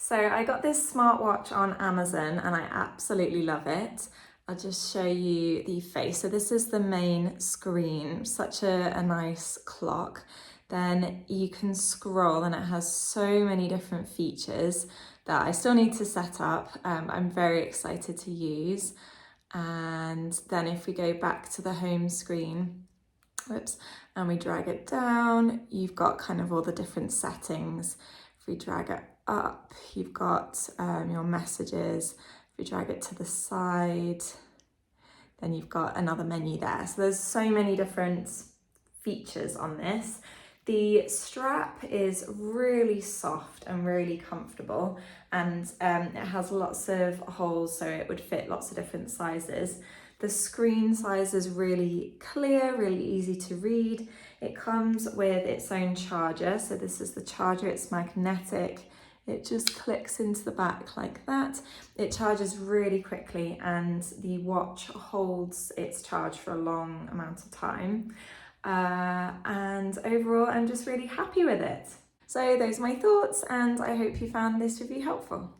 So I got this smartwatch on Amazon and I absolutely love it. I'll just show you the face. So this is the main screen, such a nice clock. Then you can scroll and it has so many different features that I still need to set up. I'm very excited to use. And then if we go back to the home screen, whoops, and we drag it down, you've got kind of all the different settings. If we drag it up, you've got your messages. If we drag it to the side, then you've got another menu there. So there's so many different features on this. The strap is really soft and really comfortable, and it has lots of holes so it would fit lots of different sizes. The screen size is really clear, really easy to read. It comes with its own charger. So this is the charger, it's magnetic. It just clicks into the back like that. It charges really quickly and the watch holds its charge for a long amount of time. And overall, I'm just really happy with it. So those are my thoughts and I hope you found this review helpful.